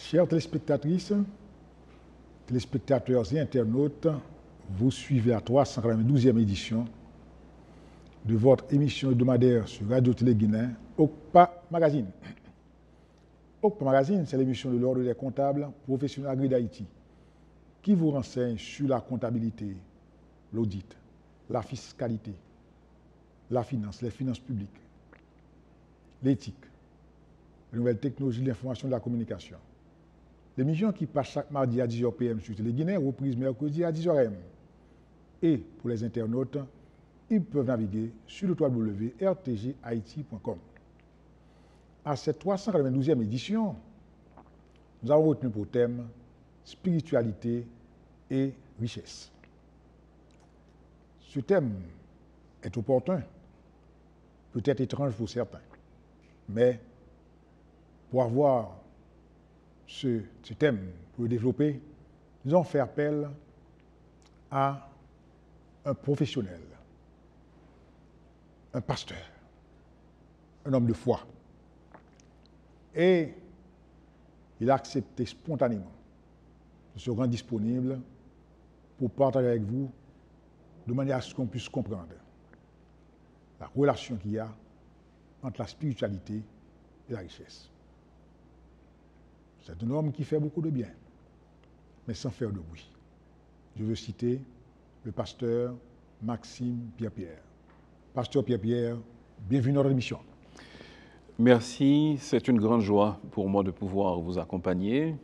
Chères téléspectatrices, téléspectateurs et internautes, vous suivez la 392e édition de votre émission hebdomadaire sur Radio-Télé Guinée, OCPA Magazine. OCPA Magazine, c'est l'émission de l'Ordre des comptables professionnels agréés d'Haïti qui vous renseigne sur la comptabilité, l'audit, la fiscalité, la finance, les finances publiques, l'éthique, les nouvelles technologies de l'information et de la communication. L'émission qui passe chaque mardi à 10h PM sur Télé Guinée, reprise mercredi à 10h AM. Et pour les internautes, ils peuvent naviguer sur le www.rtghaiti.com. À cette 392e édition, nous avons retenu pour thème spiritualité et richesse. Ce thème est opportun, peut-être étrange pour certains, mais pour avoir ce thème, pour le développer, nous avons fait appel à un professionnel, un pasteur, un homme de foi. Et il a accepté spontanément de se rendre disponible pour partager avec vous de manière à ce qu'on puisse comprendre la relation qu'il y a entre la spiritualité et la richesse. C'est un homme qui fait beaucoup de bien, mais sans faire de bruit. Je veux citer le pasteur Maxime Pierre-Pierre. Pasteur Pierre-Pierre, bienvenue dans notre émission. Merci, c'est une grande joie pour moi de pouvoir vous accompagner.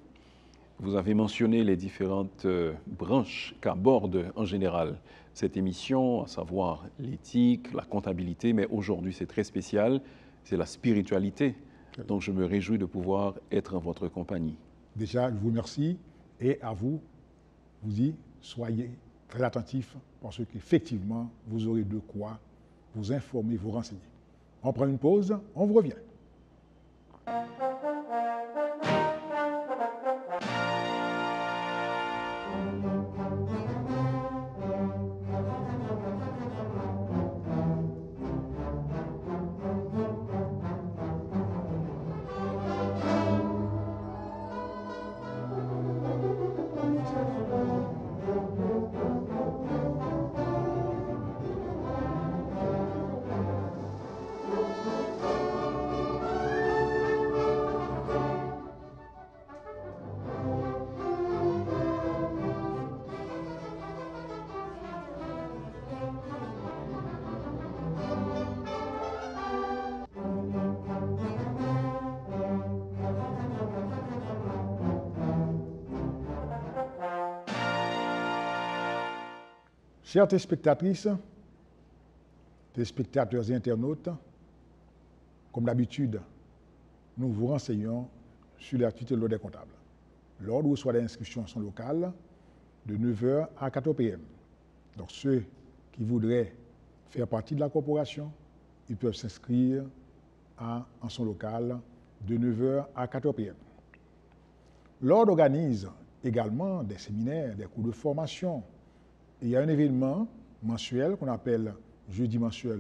Vous avez mentionné les différentes branches qu'aborde en général cette émission, à savoir l'éthique, la comptabilité, mais aujourd'hui c'est très spécial, c'est la spiritualité. Donc je me réjouis de pouvoir être en votre compagnie. Déjà, je vous remercie et à vous, vous dis, soyez très attentifs parce qu'effectivement, vous aurez de quoi vous informer, vous renseigner. On prend une pause, on vous revient. Chères téléspectatrices, téléspectateurs et internautes, comme d'habitude, nous vous renseignons sur l'activité de l'Ordre des comptables. L'Ordre reçoit des inscriptions sont locales de 9h à 14 PM. Donc ceux qui voudraient faire partie de la corporation, ils peuvent s'inscrire en son local de 9h à 14 PM. L'Ordre organise également des séminaires, des cours de formation. Et il y a un événement mensuel qu'on appelle Jeudi mensuel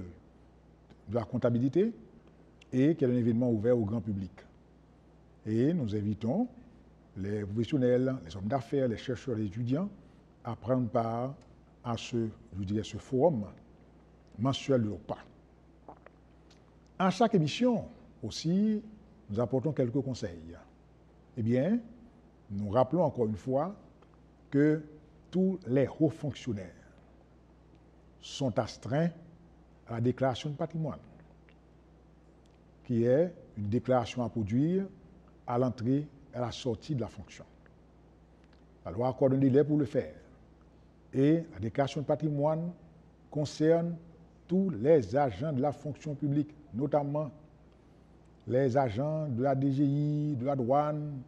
de la comptabilité et qui est un événement ouvert au grand public. Et nous invitons les professionnels, les hommes d'affaires, les chercheurs, les étudiants à prendre part à ce forum mensuel de l'OCPA. À chaque émission aussi, nous apportons quelques conseils. Eh bien, nous rappelons encore une fois que tous les hauts fonctionnaires sont astreints à la déclaration de patrimoine, qui est une déclaration à produire à l'entrée et à la sortie de la fonction. La loi accorde un délai pour le faire. Et la déclaration de patrimoine concerne tous les agents de la fonction publique, notamment les agents de la DGI, de la douane,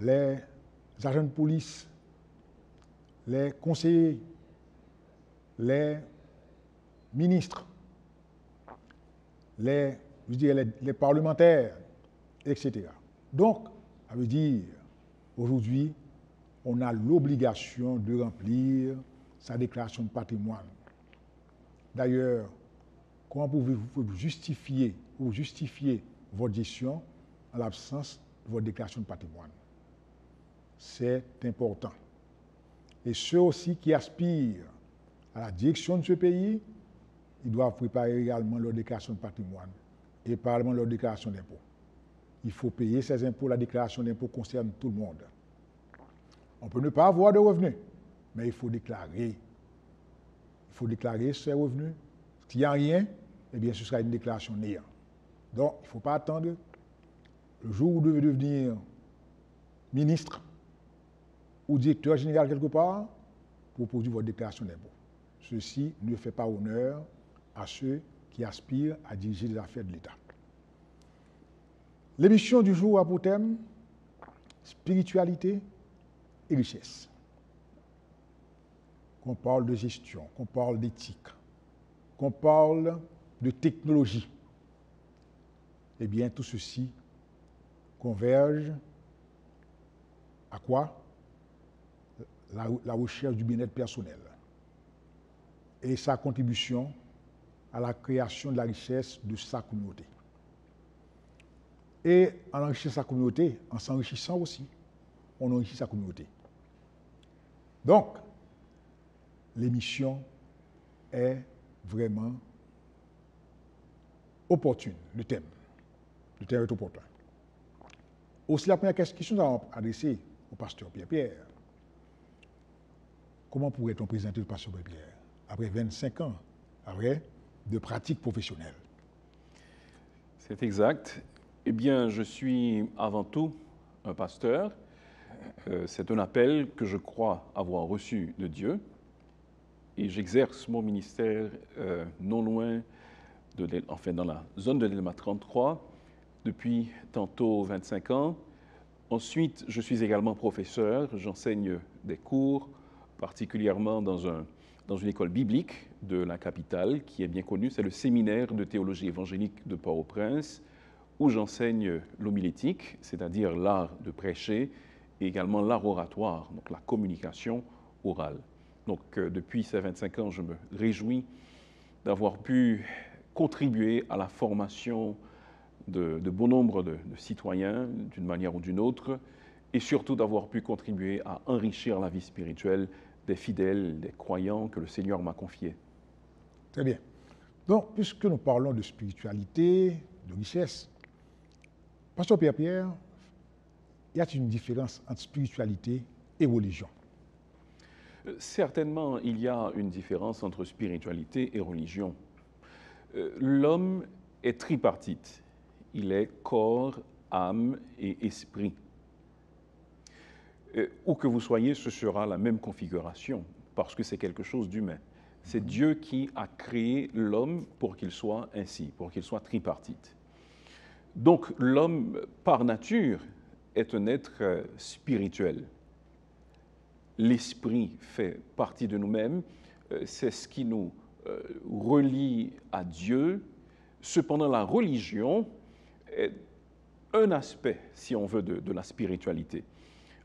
les agents de police, les conseillers, les ministres, les parlementaires, etc. Donc, ça veut dire, aujourd'hui, on a l'obligation de remplir sa déclaration de patrimoine. D'ailleurs, comment pouvez-vous justifier votre gestion en l'absence de votre déclaration de patrimoine? C'est important. Et ceux aussi qui aspirent à la direction de ce pays, ils doivent préparer également leur déclaration de patrimoine et parallèlement leur déclaration d'impôt. Il faut payer ces impôts. La déclaration d'impôt concerne tout le monde. On peut ne pas avoir de revenus, mais il faut déclarer. Il faut déclarer ses revenus. S'il n'y a rien, eh bien, ce sera une déclaration néant. Donc, il ne faut pas attendre le jour où vous devez devenir ministre ou directeur général quelque part pour produire votre déclaration d'impôt. Ceci ne fait pas honneur à ceux qui aspirent à diriger les affaires de l'État. L'émission du jour a pour thème spiritualité et richesse. Qu'on parle de gestion, qu'on parle d'éthique, qu'on parle de technologie. Eh bien, tout ceci converge à quoi? La recherche du bien-être personnel et sa contribution à la création de la richesse de sa communauté. Et en enrichissant sa communauté, en s'enrichissant aussi, on enrichit sa communauté. Donc, l'émission est vraiment opportune, le thème. Le thème est opportun. Aussi, la première question que nous allons adresser au pasteur Pierre. Comment pourrait-on présenter le pasteur Pierre après 25 ans de pratique professionnelle? C'est exact. Eh bien, je suis avant tout un pasteur. C'est un appel que je crois avoir reçu de Dieu. Et j'exerce mon ministère non loin, dans la zone de l'Elma 33, depuis tantôt 25 ans. Ensuite, je suis également professeur. J'enseigne des cours, particulièrement dans une école biblique de la capitale, qui est bien connue. C'est le séminaire de théologie évangélique de Port-au-Prince, où j'enseigne l'homilétique, c'est-à-dire l'art de prêcher, et également l'art oratoire, donc la communication orale. Donc, depuis ces 25 ans, je me réjouis d'avoir pu contribuer à la formation de bon nombre de citoyens, d'une manière ou d'une autre, et surtout d'avoir pu contribuer à enrichir la vie spirituelle des fidèles, des croyants que le Seigneur m'a confiés. Très bien. Donc, puisque nous parlons de spiritualité, de richesse, pasteur Pierre, y a-t-il une différence entre spiritualité et religion? Certainement, il y a une différence entre spiritualité et religion. L'homme est tripartite. Il est corps, âme et esprit. Où que vous soyez, ce sera la même configuration, parce que c'est quelque chose d'humain. C'est Dieu qui a créé l'homme pour qu'il soit ainsi, pour qu'il soit tripartite. Donc l'homme, par nature, est un être spirituel. L'esprit fait partie de nous-mêmes, c'est ce qui nous relie à Dieu. Cependant, la religion est un aspect, si on veut, de la spiritualité.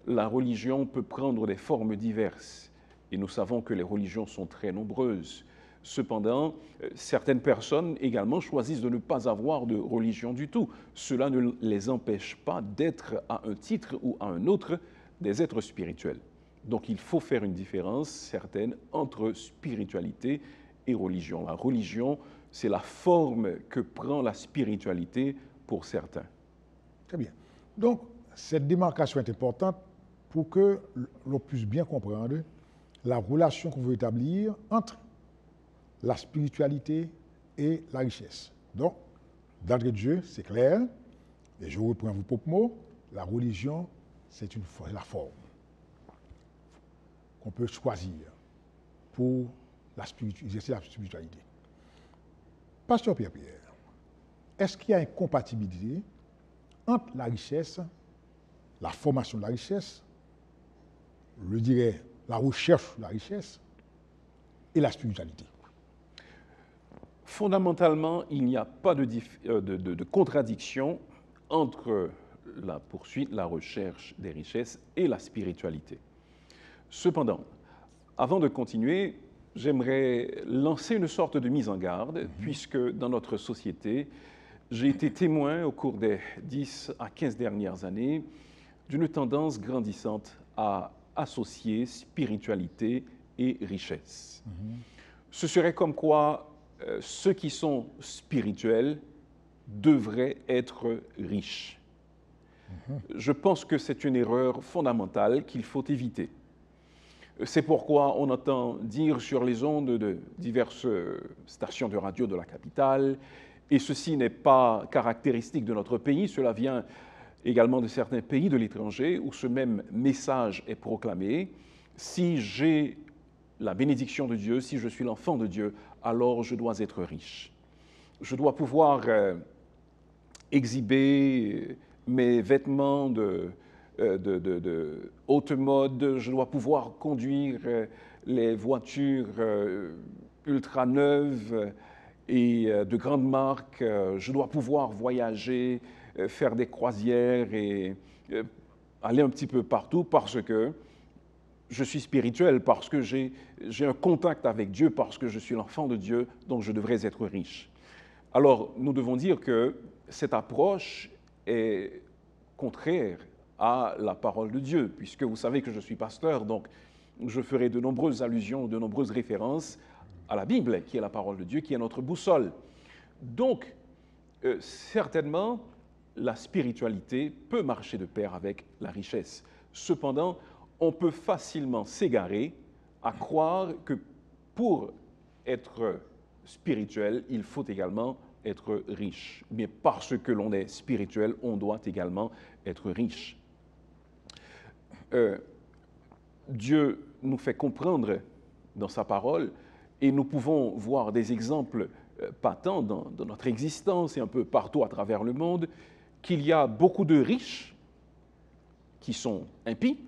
La religion peut prendre des formes diverses, et nous savons que les religions sont très nombreuses. Cependant, certaines personnes également choisissent de ne pas avoir de religion du tout. Cela ne les empêche pas d'être à un titre ou à un autre des êtres spirituels. Donc il faut faire une différence certaine entre spiritualité et religion. La religion, c'est la forme que prend la spiritualité pour certains. Très bien. Donc, cette démarcation est importante pour que l'on puisse bien comprendre la relation qu'on veut établir entre la spiritualité et la richesse. Donc, d'entrée de jeu, c'est clair, et je reprends vos propres mots, la religion, c'est la forme qu'on peut choisir pour exercer la spiritualité. Pasteur Pierre, est-ce qu'il y a une compatibilité entre la richesse, la formation de la richesse, je dirais la recherche de la richesse et la spiritualité? Fondamentalement, il n'y a pas de contradiction entre la poursuite, la recherche des richesses et la spiritualité. Cependant, avant de continuer, j'aimerais lancer une sorte de mise en garde, puisque dans notre société, j'ai été témoin au cours des 10 à 15 dernières années d'une tendance grandissante à associer spiritualité et richesse. Ce serait comme quoi ceux qui sont spirituels devraient être riches. Je pense que c'est une erreur fondamentale qu'il faut éviter. C'est pourquoi on entend dire sur les ondes de diverses stations de radio de la capitale, et ceci n'est pas caractéristique de notre pays, cela vient également de certains pays de l'étranger où ce même message est proclamé. Si j'ai la bénédiction de Dieu, si je suis l'enfant de Dieu, alors je dois être riche. Je dois pouvoir exhiber mes vêtements de haute mode, je dois pouvoir conduire les voitures ultra neuves et de grandes marques, je dois pouvoir voyager, faire des croisières et aller un petit peu partout parce que je suis spirituel, parce que j'ai un contact avec Dieu, parce que je suis l'enfant de Dieu, donc je devrais être riche. Alors, nous devons dire que cette approche est contraire à la parole de Dieu, puisque vous savez que je suis pasteur, donc je ferai de nombreuses allusions, de nombreuses références à la Bible, qui est la parole de Dieu, qui est notre boussole. Donc, certainement, la spiritualité peut marcher de pair avec la richesse. Cependant, on peut facilement s'égarer à croire que pour être spirituel, il faut également être riche. Mais parce que l'on est spirituel, on doit également être riche. Dieu nous fait comprendre dans sa parole, et nous pouvons voir des exemples patents dans notre existence et un peu partout à travers le monde, qu'il y a beaucoup de riches qui sont impies,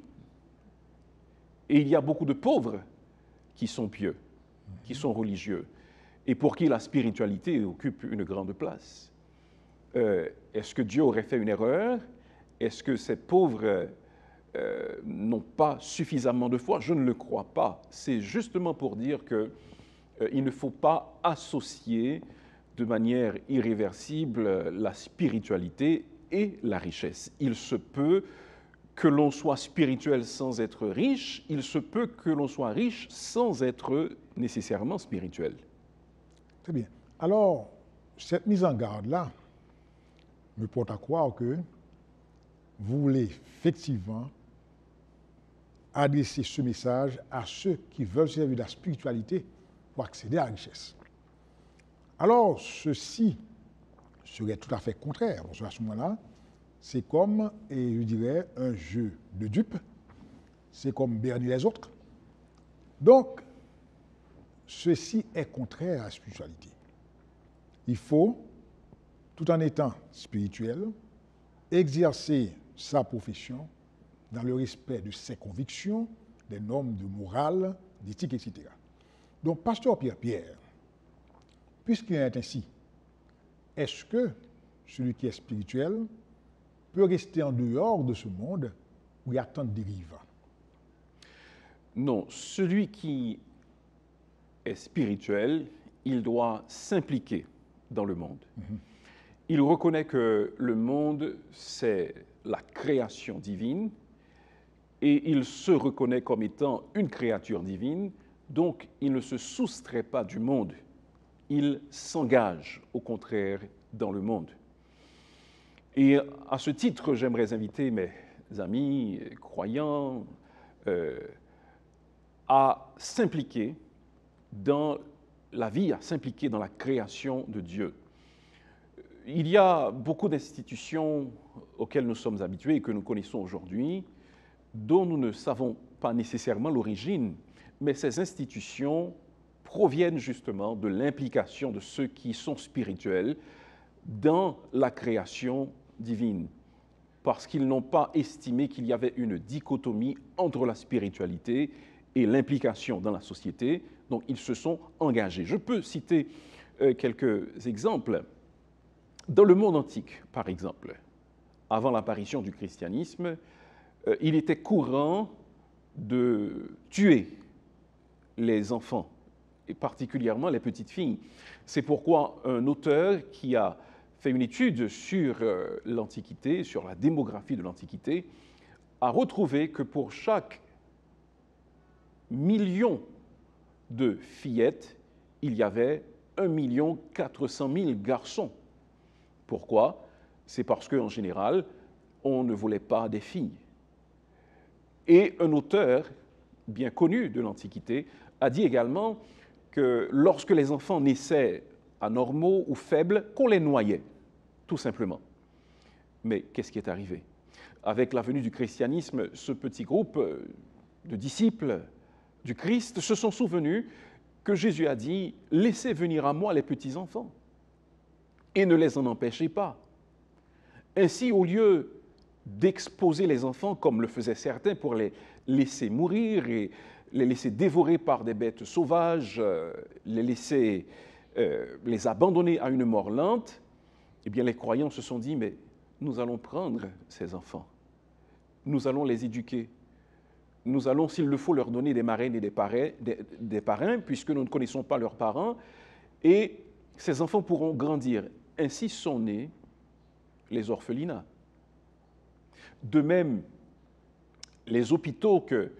et il y a beaucoup de pauvres qui sont pieux, qui sont religieux, et pour qui la spiritualité occupe une grande place. Est-ce que Dieu aurait fait une erreur? Est-ce que ces pauvres n'ont pas suffisamment de foi? Je ne le crois pas. C'est justement pour dire qu'il ne faut pas associer de manière irréversible la spiritualité et la richesse. Il se peut que l'on soit spirituel sans être riche, il se peut que l'on soit riche sans être nécessairement spirituel. Très bien. Alors, cette mise en garde-là me porte à croire que vous voulez effectivement adresser ce message à ceux qui veulent servir de la spiritualité pour accéder à la richesse. Alors, ceci serait tout à fait contraire, parce qu'à ce moment-là, c'est comme, et je dirais, un jeu de dupes, c'est comme berner les autres. Donc, ceci est contraire à la spiritualité. Il faut, tout en étant spirituel, exercer sa profession dans le respect de ses convictions, des normes de morale, d'éthique, etc. Donc, pasteur Pierre, puisqu'il est ainsi, est-ce que celui qui est spirituel peut rester en dehors de ce monde où il y a tant de dérives? Non, celui qui est spirituel, il doit s'impliquer dans le monde. Il reconnaît que le monde, c'est la création divine, et il se reconnaît comme étant une créature divine, donc il ne se soustrait pas du monde, il s'engage au contraire dans le monde. Et à ce titre, j'aimerais inviter mes amis croyants à s'impliquer dans la vie à s'impliquer dans la création de Dieu. Il y a beaucoup d'institutions auxquelles nous sommes habitués et que nous connaissons aujourd'hui, dont nous ne savons pas nécessairement l'origine, mais ces institutions proviennent justement de l'implication de ceux qui sont spirituels dans la création divine, parce qu'ils n'ont pas estimé qu'il y avait une dichotomie entre la spiritualité et l'implication dans la société, donc ils se sont engagés. Je peux citer quelques exemples. Dans le monde antique, par exemple, avant l'apparition du christianisme, il était courant de tuer les enfants, et particulièrement les petites filles. C'est pourquoi un auteur qui a fait une étude sur l'Antiquité, sur la démographie de l'Antiquité, a retrouvé que pour chaque million de fillettes, il y avait 1 400 000 garçons. Pourquoi? C'est parce qu'en général, on ne voulait pas des filles. Et un auteur bien connu de l'Antiquité a dit également que lorsque les enfants naissaient anormaux ou faibles, qu'on les noyait, tout simplement. Mais qu'est-ce qui est arrivé? Avec la venue du christianisme, ce petit groupe de disciples du Christ se sont souvenus que Jésus a dit « Laissez venir à moi les petits-enfants et ne les en empêchez pas ». Ainsi, au lieu d'exposer les enfants, comme le faisaient certains, pour les laisser mourir et les laisser dévorer par des bêtes sauvages, les abandonner à une mort lente, eh bien, les croyants se sont dit, mais nous allons prendre ces enfants, nous allons les éduquer, nous allons, s'il le faut, leur donner des marraines et des parrains, puisque nous ne connaissons pas leurs parents, et ces enfants pourront grandir. Ainsi sont nés les orphelinats. De même, les hôpitaux que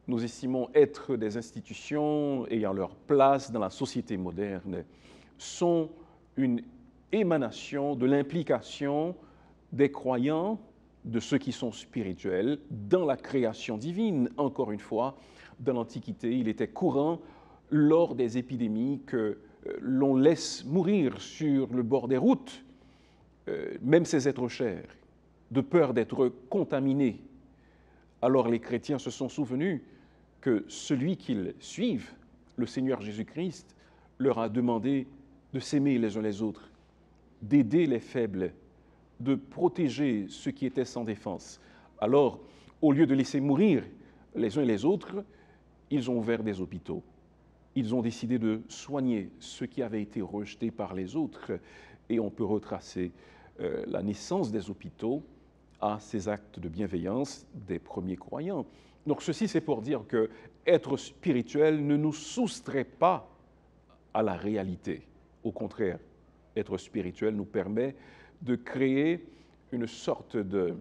nous estimons être des institutions ayant leur place dans la société moderne sont une émanation de l'implication des croyants, de ceux qui sont spirituels, dans la création divine. Encore une fois, dans l'Antiquité, il était courant, lors des épidémies, que l'on laisse mourir sur le bord des routes, même ces êtres chers, de peur d'être contaminés. Alors les chrétiens se sont souvenus que celui qu'ils suivent, le Seigneur Jésus-Christ, leur a demandé de s'aimer les uns les autres, d'aider les faibles, de protéger ceux qui étaient sans défense. Alors, au lieu de laisser mourir les uns et les autres, ils ont ouvert des hôpitaux. Ils ont décidé de soigner ceux qui avaient été rejetés par les autres. Et on peut retracer la naissance des hôpitaux à ces actes de bienveillance des premiers croyants. Donc ceci, c'est pour dire que être spirituel ne nous soustrait pas à la réalité. Au contraire, être spirituel nous permet de créer une sorte de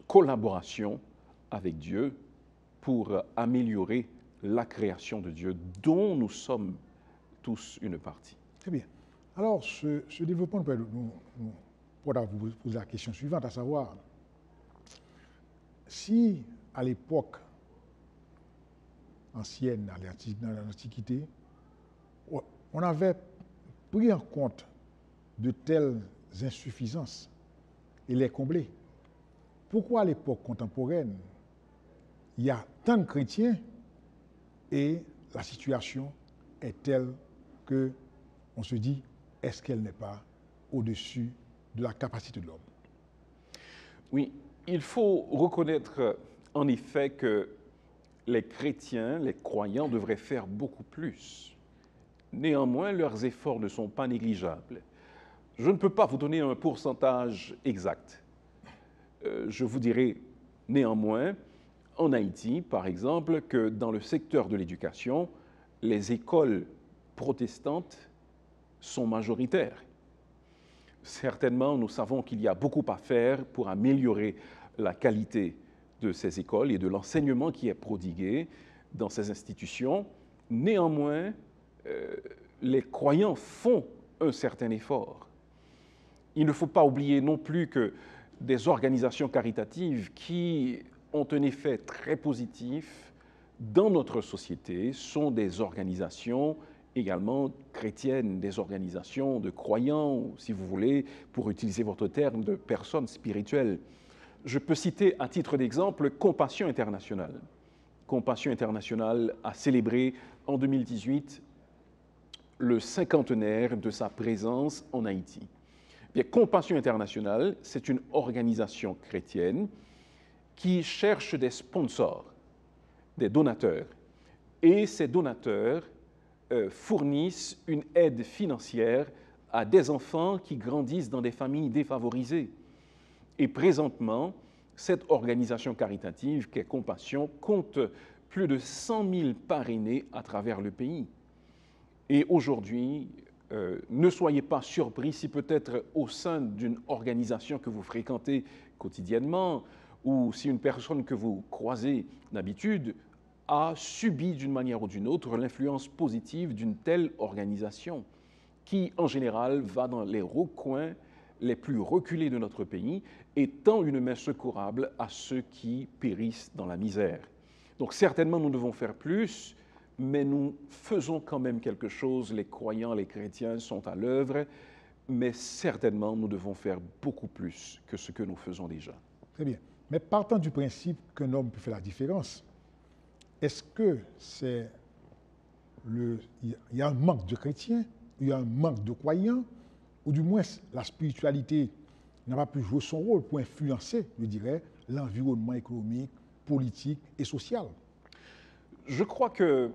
collaboration avec Dieu pour améliorer la création de Dieu dont nous sommes tous une partie. Très bien. Alors, ce développement nous pourra vous poser la question suivante, à savoir, si à l'époque ancienne, dans l'Antiquité, on avait pris en compte de telles insuffisances et les combler, pourquoi à l'époque contemporaine, il y a tant de chrétiens et la situation est telle que on se dit, est-ce qu'elle n'est pas au-dessus de la capacité de l'homme? Oui, il faut reconnaître en effet que les chrétiens, les croyants devraient faire beaucoup plus. Néanmoins, leurs efforts ne sont pas négligeables. Je ne peux pas vous donner un pourcentage exact. Je vous dirai néanmoins, en Haïti, par exemple, que dans le secteur de l'éducation, les écoles protestantes sont majoritaires. Certainement, nous savons qu'il y a beaucoup à faire pour améliorer la qualité de ces écoles et de l'enseignement qui est prodigué dans ces institutions. Néanmoins, les croyants font un certain effort. Il ne faut pas oublier non plus que des organisations caritatives qui ont un effet très positif dans notre société sont des organisations également chrétiennes, des organisations de croyants, ou, si vous voulez, pour utiliser votre terme, de personnes spirituelles. Je peux citer à titre d'exemple Compassion Internationale. Compassion Internationale a célébré en 2018 le cinquantenaire de sa présence en Haïti. Bien, Compassion Internationale, c'est une organisation chrétienne qui cherche des sponsors, des donateurs. Et ces donateurs fournissent une aide financière à des enfants qui grandissent dans des familles défavorisées. Et présentement, cette organisation caritative qu'est Compassion compte plus de 100 000 parrainés à travers le pays. Et aujourd'hui, ne soyez pas surpris si peut-être au sein d'une organisation que vous fréquentez quotidiennement ou si une personne que vous croisez d'habitude a subi d'une manière ou d'une autre l'influence positive d'une telle organisation qui, en général, va dans les recoins les plus reculés de notre pays et tend une main secourable à ceux qui périssent dans la misère. Donc certainement, nous devons faire plus, mais nous faisons quand même quelque chose. Les croyants, les chrétiens sont à l'œuvre, mais certainement, nous devons faire beaucoup plus que ce que nous faisons déjà. Très bien. Mais partant du principe qu'un homme peut faire la différence, est-ce que il y a un manque de chrétiens, il y a un manque de croyants, ou du moins la spiritualité n'a pas pu jouer son rôle pour influencer, je dirais, l'environnement économique, politique et social? Je crois que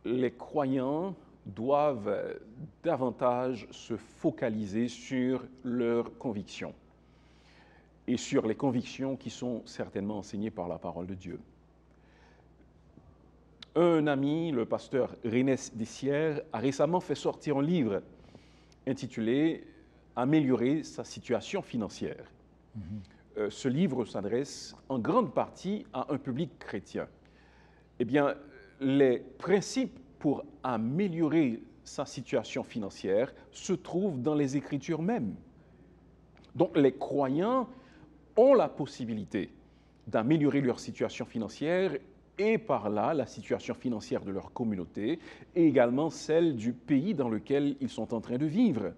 les croyants doivent davantage se focaliser sur leurs convictions et sur les convictions qui sont certainement enseignées par la parole de Dieu. Un ami, le pasteur René Dessières, a récemment fait sortir un livre intitulé « Améliorer sa situation financière ». Ce livre s'adresse en grande partie à un public chrétien. Eh bien, les principes pour améliorer sa situation financière se trouvent dans les Écritures mêmes. Donc, les croyants ont la possibilité d'améliorer leur situation financière et par là la situation financière de leur communauté et également celle du pays dans lequel ils sont en train de vivre.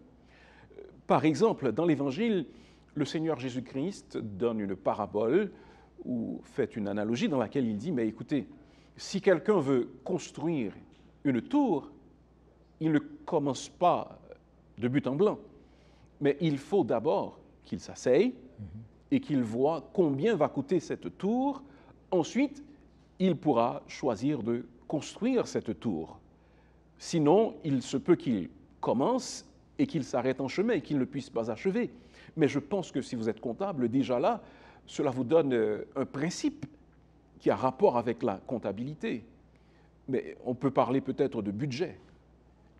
Par exemple, dans l'Évangile, le Seigneur Jésus-Christ donne une parabole ou fait une analogie dans laquelle il dit « Mais écoutez, si quelqu'un veut construire une tour, il ne commence pas de but en blanc, mais il faut d'abord qu'il s'asseye et qu'il voit combien va coûter cette tour. Ensuite, il pourra choisir de construire cette tour. Sinon, il se peut qu'il commence et qu'il s'arrête en chemin et qu'il ne puisse pas achever. Mais je pense que si vous êtes comptable, déjà là, cela vous donne un principe qui a rapport avec la comptabilité. Mais on peut parler peut-être de budget.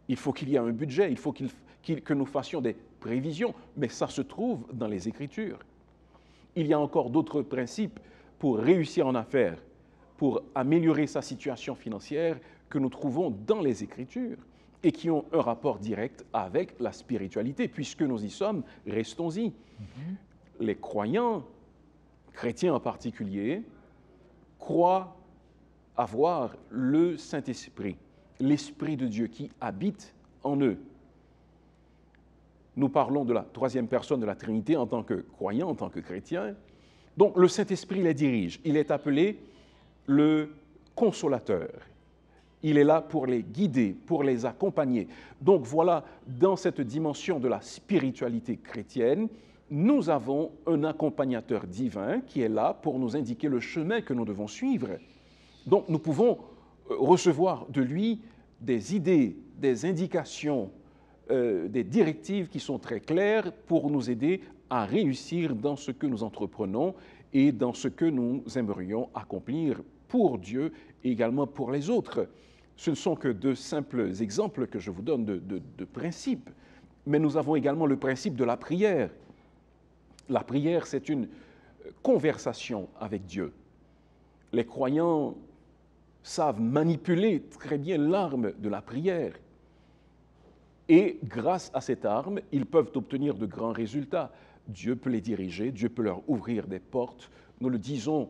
Il faut qu'il y ait un budget, il faut que nous fassions des prévisions, mais ça se trouve dans les Écritures. Il y a encore d'autres principes pour réussir en affaires, pour améliorer sa situation financière que nous trouvons dans les Écritures et qui ont un rapport direct avec la spiritualité. Puisque nous y sommes, restons-y. Les croyants, chrétiens en particulier, croient avoir le Saint-Esprit, l'Esprit de Dieu qui habite en eux. Nous parlons de la troisième personne de la Trinité en tant que croyants, en tant que chrétiens. Donc le Saint-Esprit les dirige. Il est appelé le consolateur. Il est là pour les guider, pour les accompagner. Donc voilà, dans cette dimension de la spiritualité chrétienne, nous avons un accompagnateur divin qui est là pour nous indiquer le chemin que nous devons suivre. Donc nous pouvons recevoir de lui des idées, des indications, des directives qui sont très claires pour nous aider à réussir dans ce que nous entreprenons et dans ce que nous aimerions accomplir pour Dieu et également pour les autres. Ce ne sont que deux simples exemples que je vous donne de principes, mais nous avons également le principe de la prière. La prière, c'est une conversation avec Dieu. Les croyants savent manipuler très bien l'arme de la prière. Et grâce à cette arme, ils peuvent obtenir de grands résultats. Dieu peut les diriger, Dieu peut leur ouvrir des portes. Nous le disons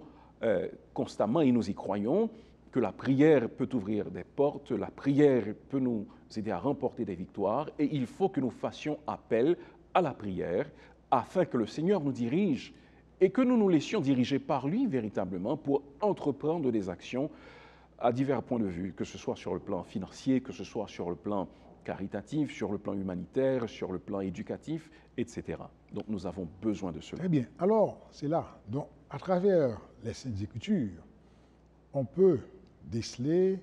constamment et nous y croyons. que la prière peut ouvrir des portes, la prière peut nous aider à remporter des victoires, et il faut que nous fassions appel à la prière afin que le Seigneur nous dirige et que nous nous laissions diriger par lui véritablement pour entreprendre des actions à divers points de vue, que ce soit sur le plan financier, que ce soit sur le plan caritatif, sur le plan humanitaire, sur le plan éducatif, etc. Donc nous avons besoin de cela. Très bien. Alors, c'est là. Donc, à travers les Saintes Écritures, on peut déceler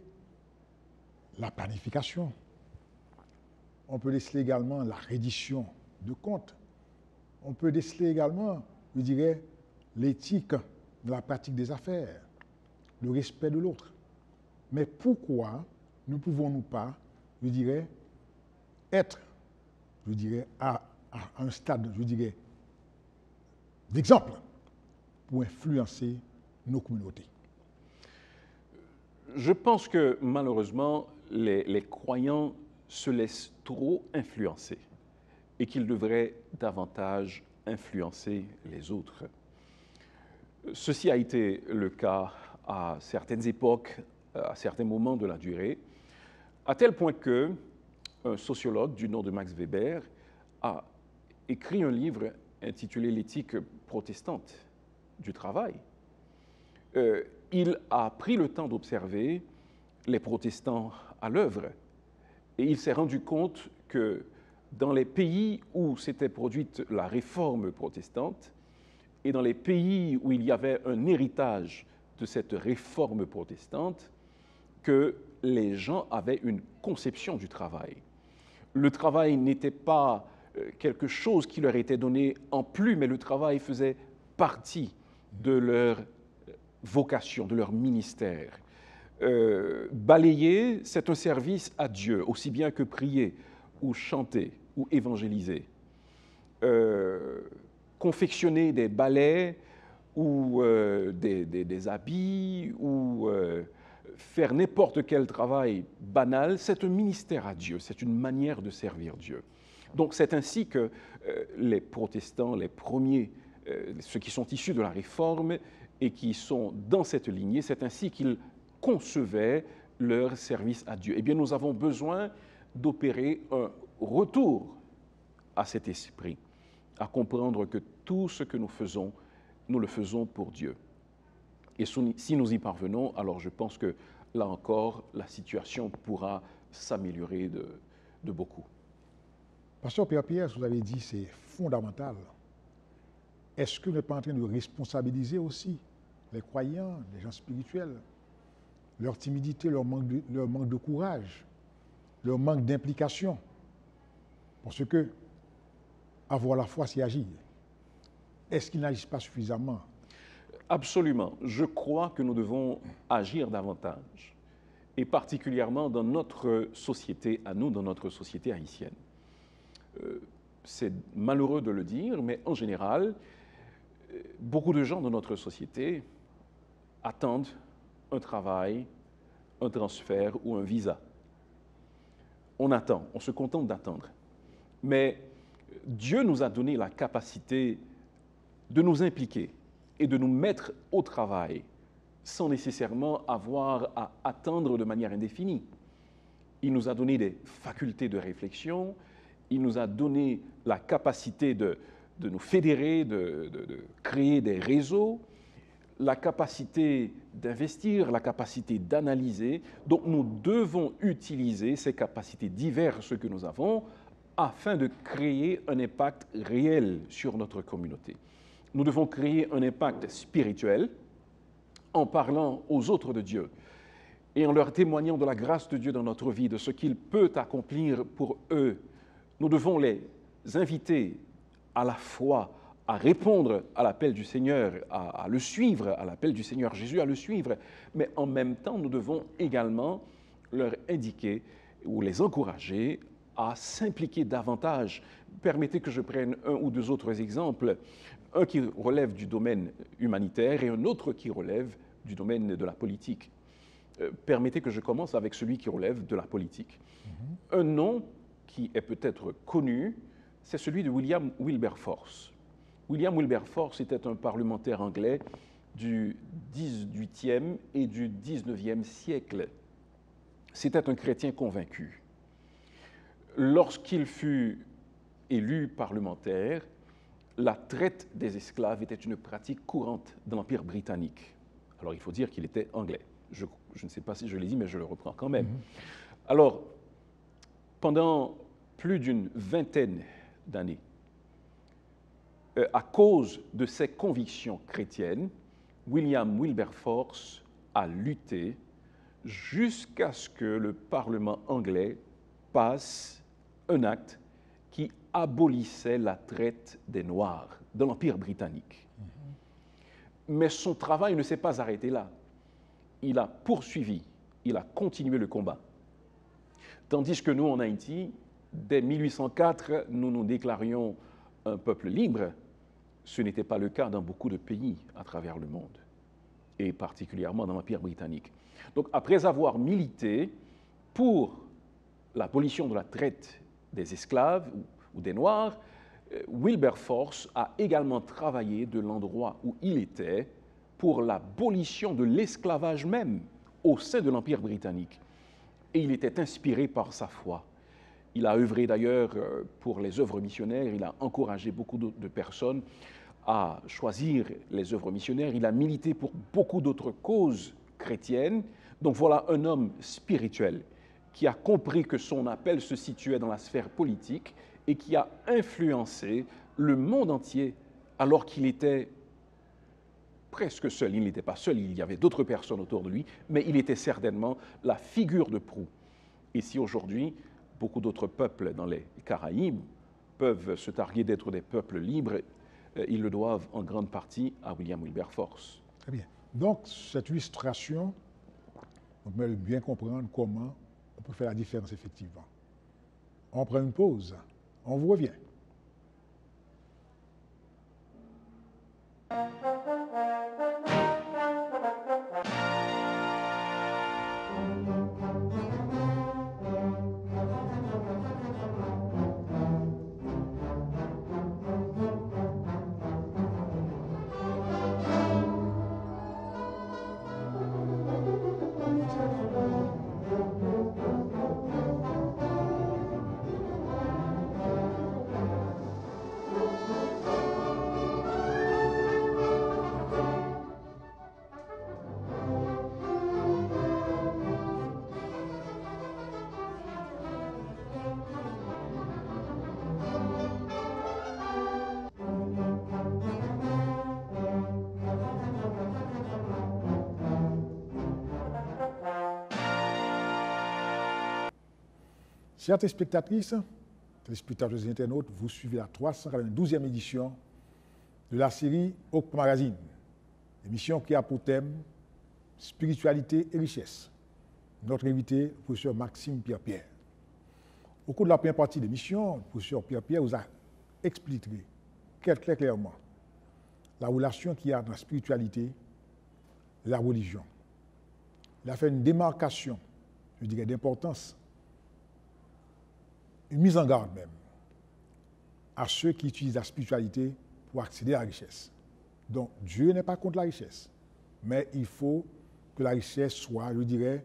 la planification. On peut déceler également la reddition de comptes. On peut déceler également, je dirais, l'éthique de la pratique des affaires, le respect de l'autre. Mais pourquoi ne pouvons-nous pas, je dirais, être, je dirais, à un stade, je dirais, d'exemple pour influencer nos communautés? Je pense que malheureusement, les croyants se laissent trop influencer et qu'ils devraient davantage influencer les autres. Ceci a été le cas à certaines époques, à certains moments de la durée, à tel point que un sociologue du nom de Max Weber a écrit un livre intitulé L'éthique protestante du travail. Il a pris le temps d'observer les protestants à l'œuvre et il s'est rendu compte que dans les pays où s'était produite la réforme protestante et dans les pays où il y avait un héritage de cette réforme protestante, que les gens avaient une conception du travail. Le travail n'était pas quelque chose qui leur était donné en plus, mais le travail faisait partie de leur vocation, de leur ministère. Balayer, c'est un service à Dieu, aussi bien que prier, ou chanter, ou évangéliser. Confectionner des balais, ou des habits, ou faire n'importe quel travail banal, c'est un ministère à Dieu, c'est une manière de servir Dieu. Donc c'est ainsi que les protestants, les premiers, ceux qui sont issus de la Réforme et qui sont dans cette lignée, c'est ainsi qu'ils concevaient leur service à Dieu. Eh bien, nous avons besoin d'opérer un retour à cet esprit, à comprendre que tout ce que nous faisons, nous le faisons pour Dieu. Et si nous y parvenons, alors je pense que là encore, la situation pourra s'améliorer de beaucoup. Pasteur Pierre, vous avez dit c'est fondamental. Est-ce que nous n'êtes pas en train de responsabiliser aussi les croyants, les gens spirituels, leur timidité, leur manque de courage, leur manque d'implication? Parce que avoir la foi, c'est agir. Est-ce qu'ils n'agissent pas suffisamment? Absolument. Je crois que nous devons agir davantage, et particulièrement dans notre société, à nous, dans notre société haïtienne. C'est malheureux de le dire, mais en général, beaucoup de gens dans notre société attendent un travail, un transfert ou un visa. On attend, on se contente d'attendre. Mais Dieu nous a donné la capacité de nous impliquer et de nous mettre au travail sans nécessairement avoir à attendre de manière indéfinie. Il nous a donné des facultés de réflexion, il nous a donné la capacité de nous fédérer, de créer des réseaux, la capacité d'investir, la capacité d'analyser. Donc nous devons utiliser ces capacités diverses que nous avons afin de créer un impact réel sur notre communauté. Nous devons créer un impact spirituel en parlant aux autres de Dieu et en leur témoignant de la grâce de Dieu dans notre vie, de ce qu'il peut accomplir pour eux. Nous devons les inviter à la foi, à répondre à l'appel du Seigneur, à le suivre, à l'appel du Seigneur Jésus, à le suivre. Mais en même temps, nous devons également leur indiquer ou les encourager à s'impliquer davantage. Permettez que je prenne un ou deux autres exemples. Un qui relève du domaine humanitaire et un autre qui relève du domaine de la politique. Permettez que je commence avec celui qui relève de la politique. Un nom qui est peut-être connu, c'est celui de William Wilberforce. William Wilberforce était un parlementaire anglais du XVIIIe et du XIXe siècle. C'était un chrétien convaincu. Lorsqu'il fut élu parlementaire, la traite des esclaves était une pratique courante dans l'Empire britannique. Alors, il faut dire qu'il était anglais. Je ne sais pas si je l'ai dit, mais je le reprends quand même. Alors, pendant plus d'une vingtaine d'années, à cause de ses convictions chrétiennes, William Wilberforce a lutté jusqu'à ce que le Parlement anglais passe un acte qui abolissait la traite des Noirs dans l'Empire britannique. Mais son travail ne s'est pas arrêté là. Il a poursuivi, il a continué le combat. Tandis que nous, en Haïti, dès 1804, nous nous déclarions un peuple libre. Ce n'était pas le cas dans beaucoup de pays à travers le monde, et particulièrement dans l'Empire britannique. Donc, après avoir milité pour l'abolition de la traite des esclaves ou des Noirs, Wilberforce a également travaillé de l'endroit où il était pour l'abolition de l'esclavage même au sein de l'Empire britannique. Et il était inspiré par sa foi. Il a œuvré d'ailleurs pour les œuvres missionnaires, il a encouragé beaucoup de personnes à choisir les œuvres missionnaires, il a milité pour beaucoup d'autres causes chrétiennes. Donc voilà un homme spirituel qui a compris que son appel se situait dans la sphère politique et qui a influencé le monde entier alors qu'il était presque seul. Il n'était pas seul, il y avait d'autres personnes autour de lui, mais il était certainement la figure de proue. Et si aujourd'hui, beaucoup d'autres peuples dans les Caraïbes peuvent se targuer d'être des peuples libres, ils le doivent en grande partie à William Wilberforce. Très bien. Donc, cette illustration nous permet de bien comprendre comment on peut faire la différence effectivement. On prend une pause, on vous revient. Chères téléspectatrices, téléspectateurs et internautes, vous suivez la 392e édition de la série Hope Magazine, émission qui a pour thème spiritualité et richesse. Notre invité, le professeur Maxime Pierre-Pierre. Au cours de la première partie de l'émission, le professeur Pierre-Pierre vous a expliqué très clairement la relation qu'il y a dans la spiritualité et la religion. Il a fait une démarcation, je dirais, d'importance, une mise en garde même, à ceux qui utilisent la spiritualité pour accéder à la richesse. Donc, Dieu n'est pas contre la richesse, mais il faut que la richesse soit, je dirais,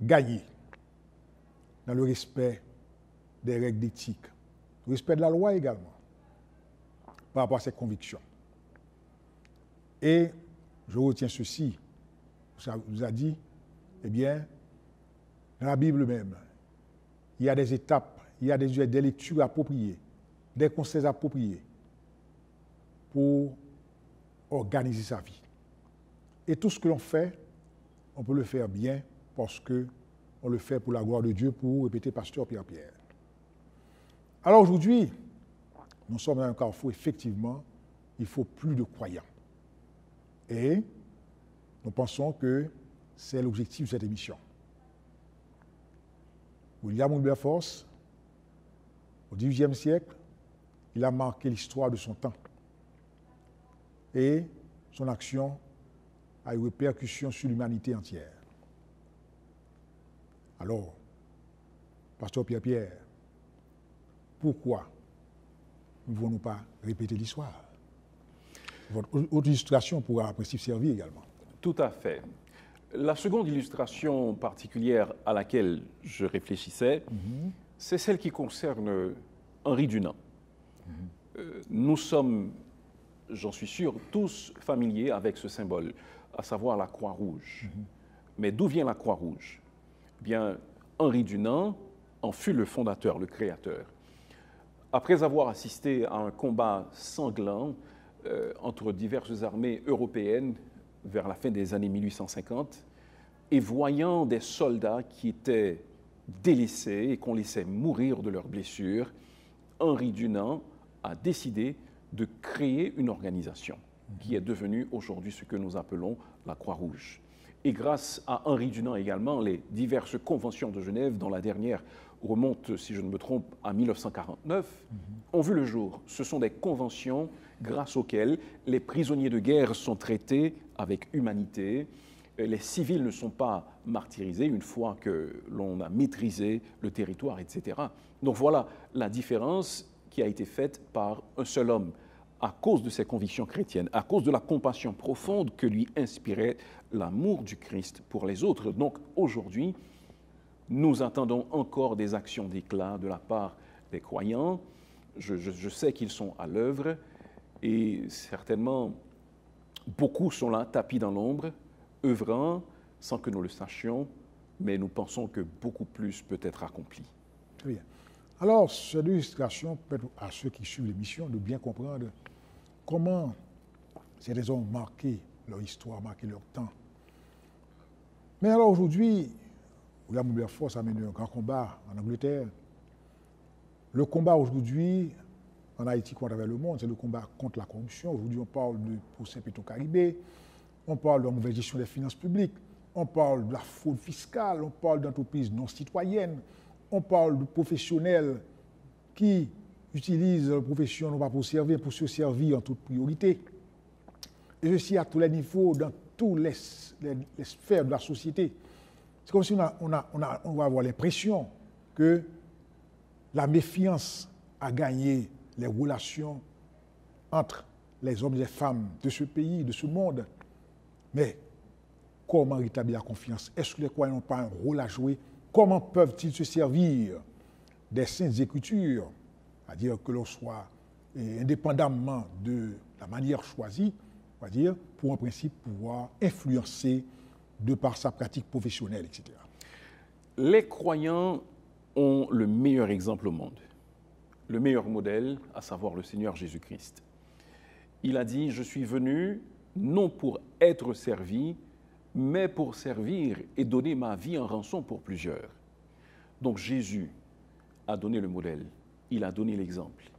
gagnée dans le respect des règles d'éthique, le respect de la loi également, par rapport à ses convictions. Et je retiens ceci, ça vous a dit, eh bien, dans la Bible même, il y a des étapes, il y a des lectures appropriées, des conseils appropriés pour organiser sa vie. Et tout ce que l'on fait, on peut le faire bien parce qu'on le fait pour la gloire de Dieu, pour répéter Pasteur Pierre-Pierre. Alors aujourd'hui, nous sommes dans un carrefour, effectivement, il faut plus de croyants. Et nous pensons que c'est l'objectif de cette émission. William Wilberforce, au XVIIIe siècle, il a marqué l'histoire de son temps. Et son action a eu répercussion sur l'humanité entière. Alors, Pasteur Pierre-Pierre, pourquoi ne voulons-nous pas répéter l'histoire? Votre autre illustration pourra en principe servir également. Tout à fait. La seconde illustration particulière à laquelle je réfléchissais, c'est celle qui concerne Henri Dunant. Nous sommes, j'en suis sûr, tous familiers avec ce symbole, à savoir la Croix-Rouge. Mais d'où vient la Croix-Rouge? Bien, Henri Dunant en fut le fondateur, le créateur. Après avoir assisté à un combat sanglant entre diverses armées européennes vers la fin des années 1850, et voyant des soldats qui étaient délaissés et qu'on laissait mourir de leurs blessures, Henri Dunant a décidé de créer une organisation qui est devenue aujourd'hui ce que nous appelons la Croix-Rouge. Et grâce à Henri Dunant également, les diverses conventions de Genève, dont la dernière remonte, si je ne me trompe, à 1949, ont vu le jour. Ce sont des conventions grâce auxquelles les prisonniers de guerre sont traités avec humanité. Les civils ne sont pas martyrisés une fois que l'on a maîtrisé le territoire, etc. Donc voilà la différence qui a été faite par un seul homme à cause de ses convictions chrétiennes, à cause de la compassion profonde que lui inspirait l'amour du Christ pour les autres. Donc aujourd'hui, nous attendons encore des actions d'éclat de la part des croyants. Je sais qu'ils sont à l'œuvre et certainement beaucoup sont là, tapis dans l'ombre, œuvrant sans que nous le sachions, mais nous pensons que beaucoup plus peut être accompli. Très bien. Alors, cette illustration permet à ceux qui suivent l'émission de bien comprendre comment ces raisons ont marqué leur histoire, marqué leur temps. Mais alors aujourd'hui, William Wilberforce a mené un grand combat en Angleterre. Le combat aujourd'hui, en Haïti comme à travers le monde, c'est le combat contre la corruption. Aujourd'hui, on parle de procès Petro-Caribé, on parle de la mauvaise gestion des finances publiques, on parle de la fraude fiscale, on parle d'entreprises non citoyennes, on parle de professionnels qui utilisent leur profession non pas pour servir, pour se servir en toute priorité. Et ceci à tous les niveaux, dans toutes les sphères de la société. C'est comme si on va avoir l'impression que la méfiance a gagné les relations entre les hommes et les femmes de ce pays, de ce monde. Mais comment rétablir la confiance? Est-ce que les croyants n'ont pas un rôle à jouer? Comment peuvent-ils se servir des Saintes Écritures, c'est-à-dire que l'on soit indépendamment de la manière choisie, on va dire, pour en principe pouvoir influencer de par sa pratique professionnelle, etc. Les croyants ont le meilleur exemple au monde, le meilleur modèle, à savoir le Seigneur Jésus-Christ. Il a dit « Je suis venu non pour être servi, mais pour servir et donner ma vie en rançon pour plusieurs. » Donc Jésus a donné le modèle, il a donné l'exemple.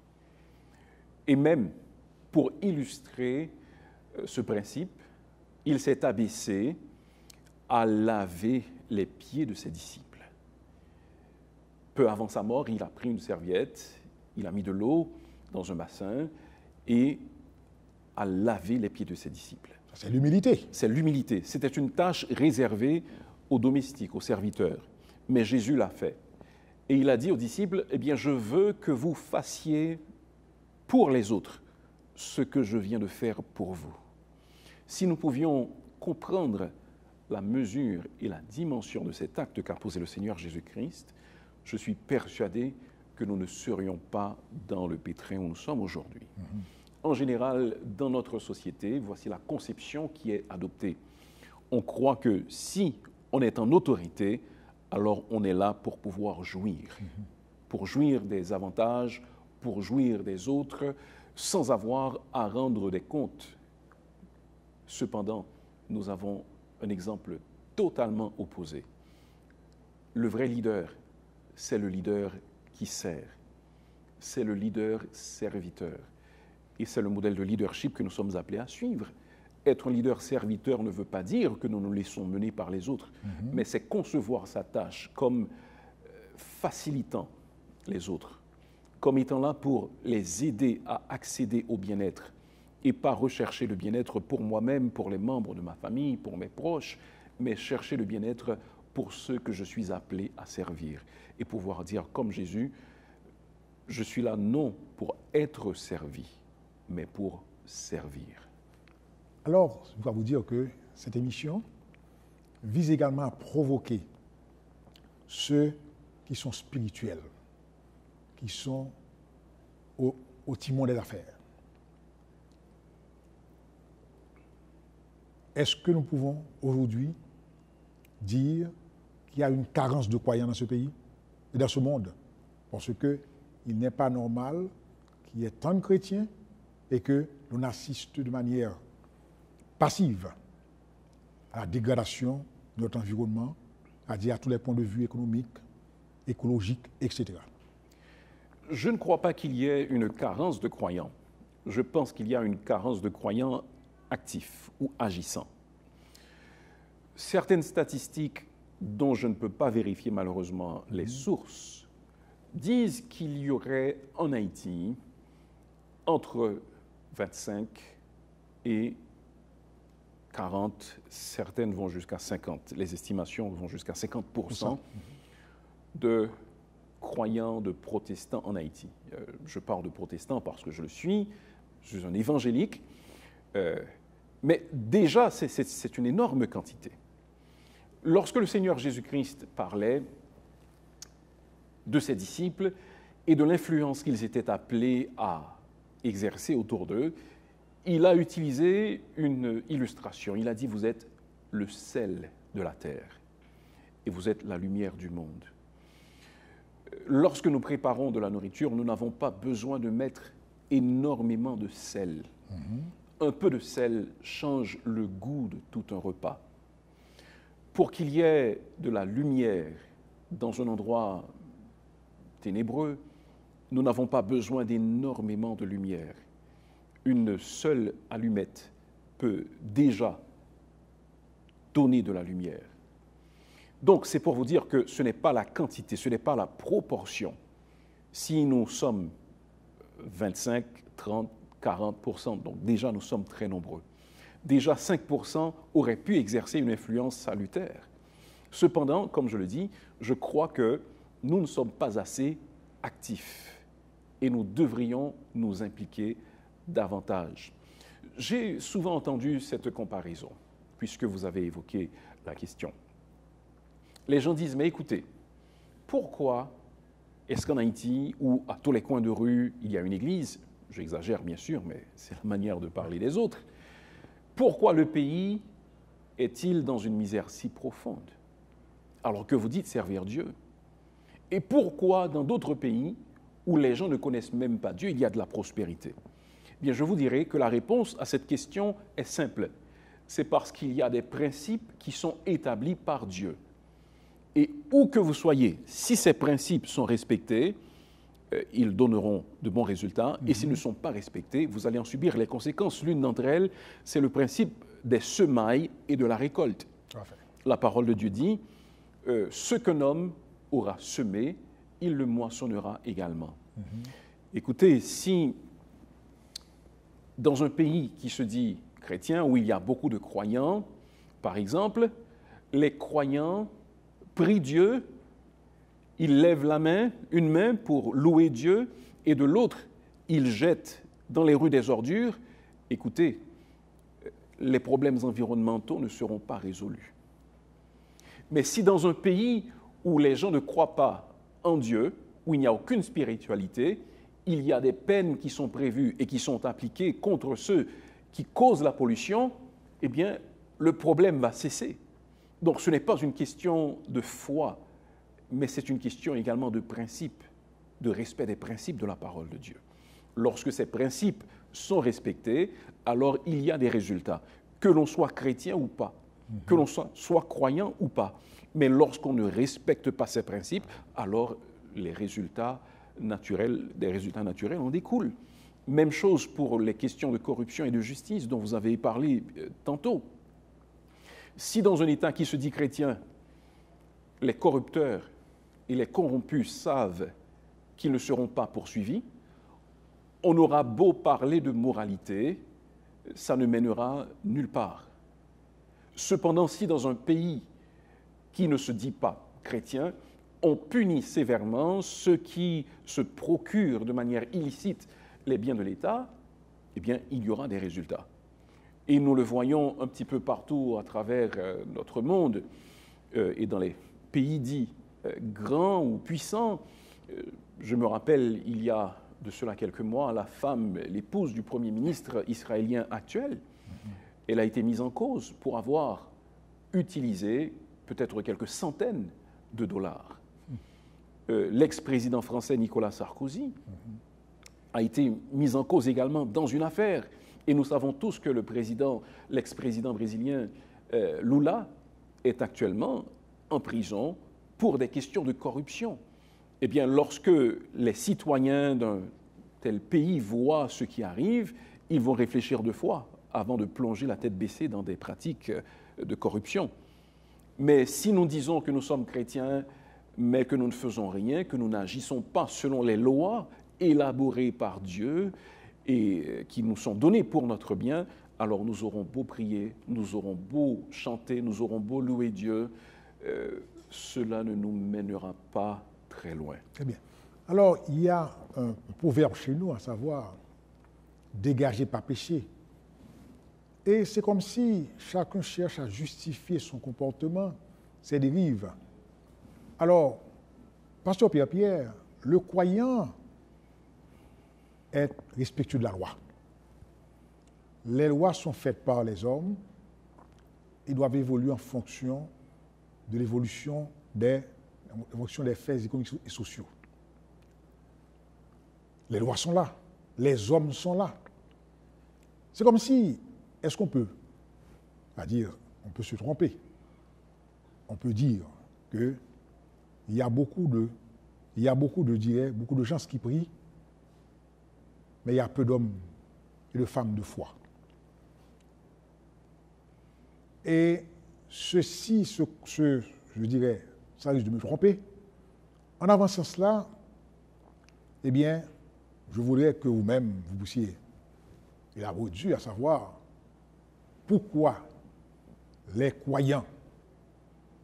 Et même pour illustrer ce principe, il s'est abaissé à laver les pieds de ses disciples. Peu avant sa mort, il a pris une serviette, il a mis de l'eau dans un bassin et a lavé les pieds de ses disciples. C'est l'humilité. C'est l'humilité. C'était une tâche réservée aux domestiques, aux serviteurs. Mais Jésus l'a fait. Et il a dit aux disciples, « Eh bien, je veux que vous fassiez pour les autres ce que je viens de faire pour vous. » Si nous pouvions comprendre la mesure et la dimension de cet acte qu'a posé le Seigneur Jésus-Christ, je suis persuadé que nous ne serions pas dans le pétrin où nous sommes aujourd'hui. En général, dans notre société, voici la conception qui est adoptée. On croit que si on est en autorité, alors on est là pour pouvoir jouir, pour jouir des avantages, pour jouir des autres, sans avoir à rendre des comptes. Cependant, nous avons un exemple totalement opposé. Le vrai leader, c'est le leader qui sert. C'est le leader serviteur. Et c'est le modèle de leadership que nous sommes appelés à suivre. Être un leader serviteur ne veut pas dire que nous nous laissons mener par les autres, mais c'est concevoir sa tâche comme facilitant les autres, comme étant là pour les aider à accéder au bien-être et pas rechercher le bien-être pour moi-même, pour les membres de ma famille, pour mes proches, mais chercher le bien-être pour ceux que je suis appelé à servir et pouvoir dire comme Jésus, je suis là non pour être servi, mais pour servir. Alors, je dois vous dire que cette émission vise également à provoquer ceux qui sont spirituels, qui sont au timon des affaires. Est-ce que nous pouvons aujourd'hui dire qu'il y a une carence de croyants dans ce pays et dans ce monde? Parce qu'il n'est pas normal qu'il y ait tant de chrétiens et que l'on assiste de manière passive à la dégradation de notre environnement, c'est-à-dire à tous les points de vue économiques, écologiques, etc. Je ne crois pas qu'il y ait une carence de croyants. Je pense qu'il y a une carence de croyants actifs ou agissants. Certaines statistiques dont je ne peux pas vérifier malheureusement les sources disent qu'il y aurait en Haïti entre 25 et 40, certaines vont jusqu'à 50, les estimations vont jusqu'à 50% de croyants, de protestants en Haïti. Je parle de protestants parce que je suis un évangélique, mais déjà c'est une énorme quantité. Lorsque le Seigneur Jésus-Christ parlait de ses disciples et de l'influence qu'ils étaient appelés à exercer autour d'eux, il a utilisé une illustration. Il a dit, vous êtes le sel de la terre et vous êtes la lumière du monde. Lorsque nous préparons de la nourriture, nous n'avons pas besoin de mettre énormément de sel. Un peu de sel change le goût de tout un repas. Pour qu'il y ait de la lumière dans un endroit ténébreux, nous n'avons pas besoin d'énormément de lumière. Une seule allumette peut déjà donner de la lumière. Donc, c'est pour vous dire que ce n'est pas la quantité, ce n'est pas la proportion. Si nous sommes 25, 30, 40%, donc déjà nous sommes très nombreux. Déjà 5% auraient pu exercer une influence salutaire. Cependant, comme je le dis, je crois que nous ne sommes pas assez actifs et nous devrions nous impliquer davantage. J'ai souvent entendu cette comparaison, puisque vous avez évoqué la question. Les gens disent, mais écoutez, pourquoi est-ce qu'en Haïti, où à tous les coins de rue, il y a une église, j'exagère bien sûr, mais c'est la manière de parler des autres, pourquoi le pays est-il dans une misère si profonde, alors que vous dites servir Dieu? Et pourquoi dans d'autres pays, où les gens ne connaissent même pas Dieu, il y a de la prospérité? Eh bien, je vous dirais que la réponse à cette question est simple. C'est parce qu'il y a des principes qui sont établis par Dieu. Et où que vous soyez, si ces principes sont respectés, ils donneront de bons résultats. Et s'ils ne sont pas respectés, vous allez en subir les conséquences. L'une d'entre elles, c'est le principe des semailles et de la récolte. La parole de Dieu dit, ce qu'un homme aura semé, il le moissonnera également. Écoutez, si dans un pays qui se dit chrétien, où il y a beaucoup de croyants, par exemple, les croyants prient Dieu, ils lèvent la main, une main pour louer Dieu, et de l'autre, ils jettent dans les rues des ordures. Écoutez, les problèmes environnementaux ne seront pas résolus. Mais si dans un pays où les gens ne croient pas en Dieu, où il n'y a aucune spiritualité, il y a des peines qui sont prévues et qui sont appliquées contre ceux qui causent la pollution, eh bien, le problème va cesser. Donc, ce n'est pas une question de foi, mais c'est une question également de principe, de respect des principes de la parole de Dieu. Lorsque ces principes sont respectés, alors il y a des résultats, que l'on soit chrétien ou pas, que l'on soit croyant ou pas. Mais lorsqu'on ne respecte pas ces principes, alors les résultats naturels, des résultats naturels en découlent. Même chose pour les questions de corruption et de justice dont vous avez parlé tantôt. Si dans un État qui se dit chrétien, les corrupteurs et les corrompus savent qu'ils ne seront pas poursuivis, on aura beau parler de moralité, ça ne mènera nulle part. Cependant, si dans un pays qui ne se dit pas chrétien, on punit sévèrement ceux qui se procurent de manière illicite les biens de l'État, eh bien, il y aura des résultats. Et nous le voyons un petit peu partout à travers notre monde et dans les pays dits grands ou puissants. Je me rappelle, il y a de cela quelques mois, la femme, l'épouse du Premier ministre israélien actuel, elle a été mise en cause pour avoir utilisé peut-être quelques centaines de dollars. L'ex-président français Nicolas Sarkozy a été mis en cause également dans une affaire. Et nous savons tous que l'ex-président brésilien Lula est actuellement en prison pour des questions de corruption. Eh bien, lorsque les citoyens d'un tel pays voient ce qui arrive, ils vont réfléchir deux fois avant de plonger la tête baissée dans des pratiques de corruption. Mais si nous disons que nous sommes chrétiens, mais que nous ne faisons rien, que nous n'agissons pas selon les lois élaborées par Dieu et qui nous sont données pour notre bien, alors nous aurons beau prier, nous aurons beau chanter, nous aurons beau louer Dieu, cela ne nous mènera pas très loin. Très bien. Alors, il y a un proverbe chez nous, à savoir « dégager pas péché ». Et c'est comme si chacun cherche à justifier son comportement, ses dérives. Alors, pasteur Pierre, le croyant est respectueux de la loi. Les lois sont faites par les hommes, ils doivent évoluer en fonction de l'évolution des faits économiques et sociaux. Les lois sont là, les hommes sont là. C'est comme si, est-ce qu'on peut, c'est-à-dire, on peut se tromper, on peut dire que il y a beaucoup de gens qui prient, mais il y a peu d'hommes et de femmes de foi. Et ceci, je dirais, ça risque de me tromper. En avançant cela, eh bien, je voudrais que vous-même, vous puissiez élaborer Dieu, à savoir pourquoi les croyants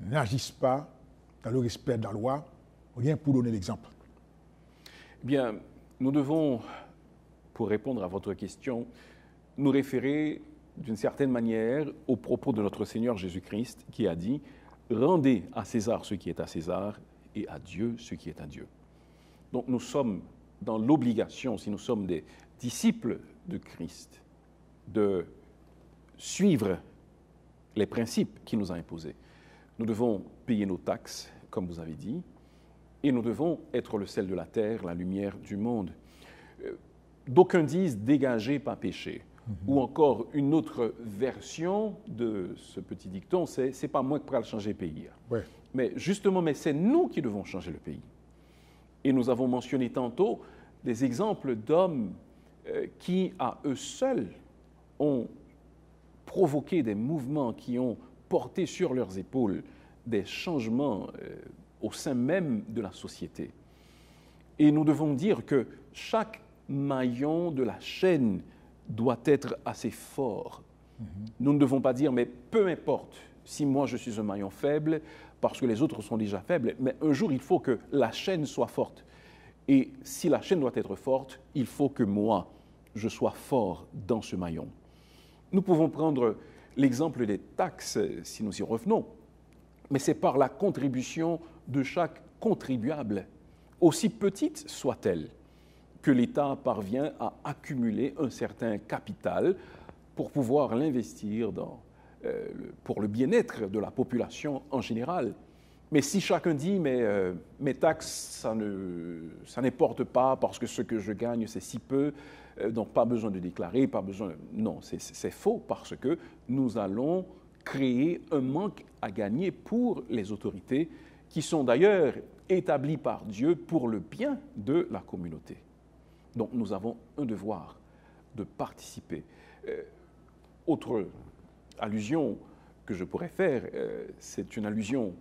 n'agissent pas dans le respect de la loi, rien pour donner l'exemple. Eh bien, nous devons, pour répondre à votre question, nous référer d'une certaine manière aux propos de notre Seigneur Jésus-Christ qui a dit « Rendez à César ce qui est à César et à Dieu ce qui est à Dieu ». Donc nous sommes dans l'obligation, si nous sommes des disciples de Christ, de suivre les principes qu'il nous a imposés. Nous devons payer nos taxes, comme vous avez dit, et nous devons être le sel de la terre, la lumière du monde. D'aucuns disent « dégager, pas pécher ». Ou encore une autre version de ce petit dicton, c'est pas moi qui pourrais changer le pays. Ouais. Mais justement, c'est nous qui devons changer le pays. Et nous avons mentionné tantôt des exemples d'hommes qui, à eux seuls, ont provoqué des mouvements, qui ont porté sur leurs épaules des changements au sein même de la société. Et nous devons dire que chaque maillon de la chaîne doit être assez fort. Nous ne devons pas dire, mais peu importe si moi je suis un maillon faible, parce que les autres sont déjà faibles, mais un jour il faut que la chaîne soit forte. Et si la chaîne doit être forte, il faut que moi, je sois fort dans ce maillon. Nous pouvons prendre l'exemple des taxes, si nous y revenons, mais c'est par la contribution de chaque contribuable, aussi petite soit-elle, que l'État parvient à accumuler un certain capital pour pouvoir l'investir pour le bien-être de la population en général. Mais si chacun dit « mais mes taxes, ça n'importe pas parce que ce que je gagne, c'est si peu, donc pas besoin de déclarer, pas besoin… » Non, c'est faux parce que nous allons créer un manque à gagner pour les autorités qui sont d'ailleurs établies par Dieu pour le bien de la communauté. Donc nous avons un devoir de participer. Autre allusion que je pourrais faire, c'est une allusion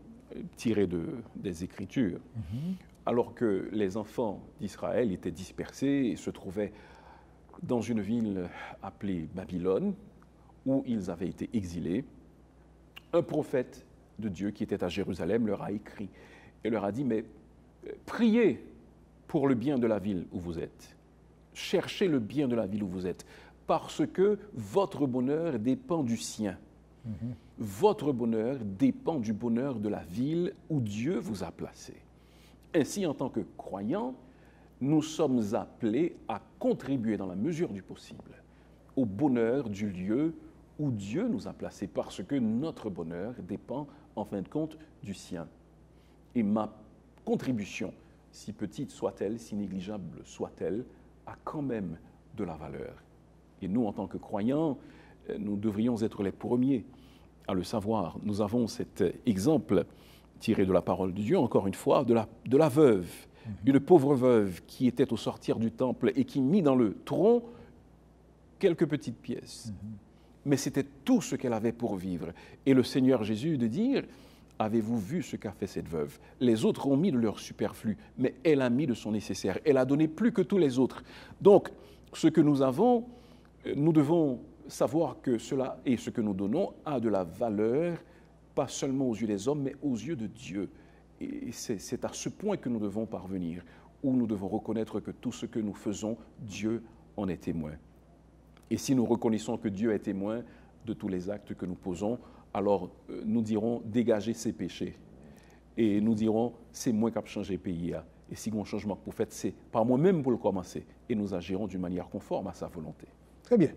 tirée des Écritures. Alors que les enfants d'Israël étaient dispersés et se trouvaient dans une ville appelée Babylone, où ils avaient été exilés, un prophète de Dieu qui était à Jérusalem leur a écrit et leur a dit « Mais priez pour le bien de la ville où vous êtes. Cherchez le bien de la ville où vous êtes. parce que votre bonheur dépend du sien. Votre bonheur dépend du bonheur de la ville où Dieu vous a placé. Ainsi, en tant que croyants, nous sommes appelés à contribuer dans la mesure du possible au bonheur du lieu où Dieu nous a placés, parce que notre bonheur dépend, en fin de compte, du sien. Et ma contribution, si petite soit-elle, si négligeable soit-elle, a quand même de la valeur. Et nous, en tant que croyants, nous devrions être les premiers à le savoir. Nous avons cet exemple tiré de la parole de Dieu, encore une fois, de la veuve, une pauvre veuve qui était au sortir du temple et qui mit dans le tronc quelques petites pièces. Mais c'était tout ce qu'elle avait pour vivre. Et le Seigneur Jésus de dire, avez-vous vu ce qu'a fait cette veuve? Les autres ont mis de leur superflu, mais elle a mis de son nécessaire. Elle a donné plus que tous les autres. Donc, ce que nous avons, nous devons savoir que cela et ce que nous donnons a de la valeur, pas seulement aux yeux des hommes, mais aux yeux de Dieu. Et c'est à ce point que nous devons parvenir, où nous devons reconnaître que tout ce que nous faisons, Dieu en est témoin. Et si nous reconnaissons que Dieu est témoin de tous les actes que nous posons, alors nous dirons dégager ces péchés. Et nous dirons, c'est moi qui ai changé le pays. Et si un changement pour faire, c'est par moi-même pour le commencer. Et nous agirons d'une manière conforme à sa volonté. Très bien.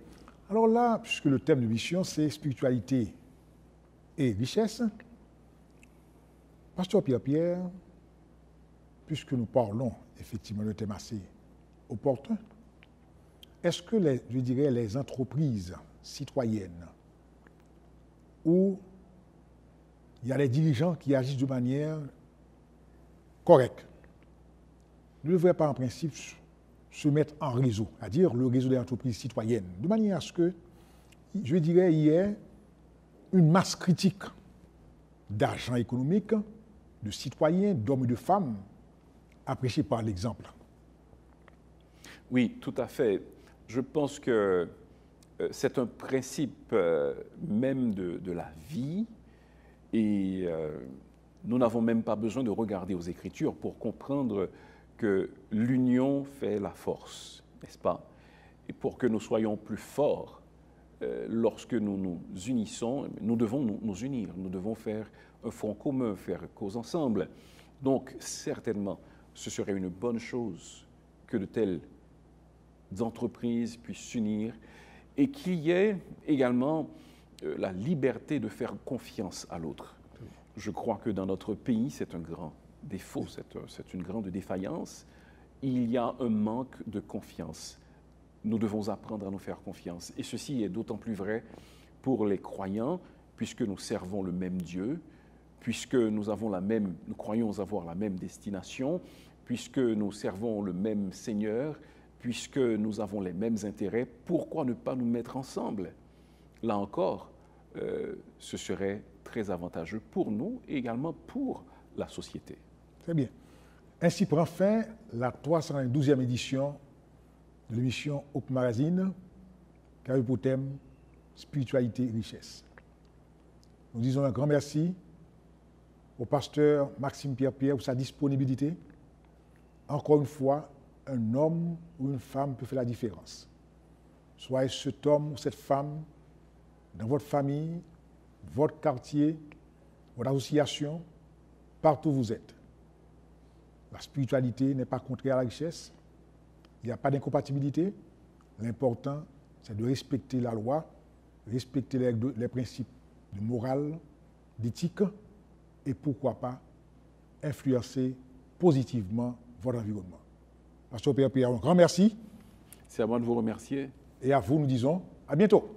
Alors là, puisque le thème de mission, c'est spiritualité et richesse, Pasteur Pierre, puisque nous parlons effectivement de thème assez opportun, est-ce que les entreprises citoyennes où il y a des dirigeants qui agissent de manière correcte ne devraient pas en principe se mettre en réseau, c'est-à-dire le réseau des entreprises citoyennes, de manière à ce que, je dirais, il y ait une masse critique d'agents économiques, de citoyens, d'hommes et de femmes, appréciés par l'exemple. Oui, tout à fait. Je pense que c'est un principe même de la vie et nous n'avons même pas besoin de regarder aux Écritures pour comprendre que l'union fait la force, n'est-ce pas? Et pour que nous soyons plus forts, lorsque nous nous unissons, nous devons nous unir, nous devons faire un front commun, faire cause ensemble. Donc, certainement, ce serait une bonne chose que de telles entreprises puissent s'unir et qu'il y ait également la liberté de faire confiance à l'autre. Je crois que dans notre pays, c'est un grand défaut, c'est une grande défaillance. Il y a un manque de confiance. Nous devons apprendre à nous faire confiance. Et ceci est d'autant plus vrai pour les croyants, puisque nous servons le même Dieu, puisque nous croyons avoir la même destination, puisque nous servons le même Seigneur, puisque nous avons les mêmes intérêts, pourquoi ne pas nous mettre ensemble? Là encore, ce serait très avantageux pour nous et également pour la société. Très bien. Ainsi prend fin la 312e édition de l'émission Hope Magazine, qui a eu pour thème Spiritualité et richesse. Nous disons un grand merci au pasteur Maxime Pierre pour sa disponibilité. Encore une fois, un homme ou une femme peut faire la différence. Soyez cet homme ou cette femme dans votre famille, votre quartier, votre association, partout où vous êtes. La spiritualité n'est pas contraire à la richesse. Il n'y a pas d'incompatibilité. L'important, c'est de respecter la loi, respecter les principes de morale, d'éthique et pourquoi pas influencer positivement votre environnement. Pasteur Pierre, un grand merci. C'est à moi de vous remercier. Et à vous, nous disons à bientôt.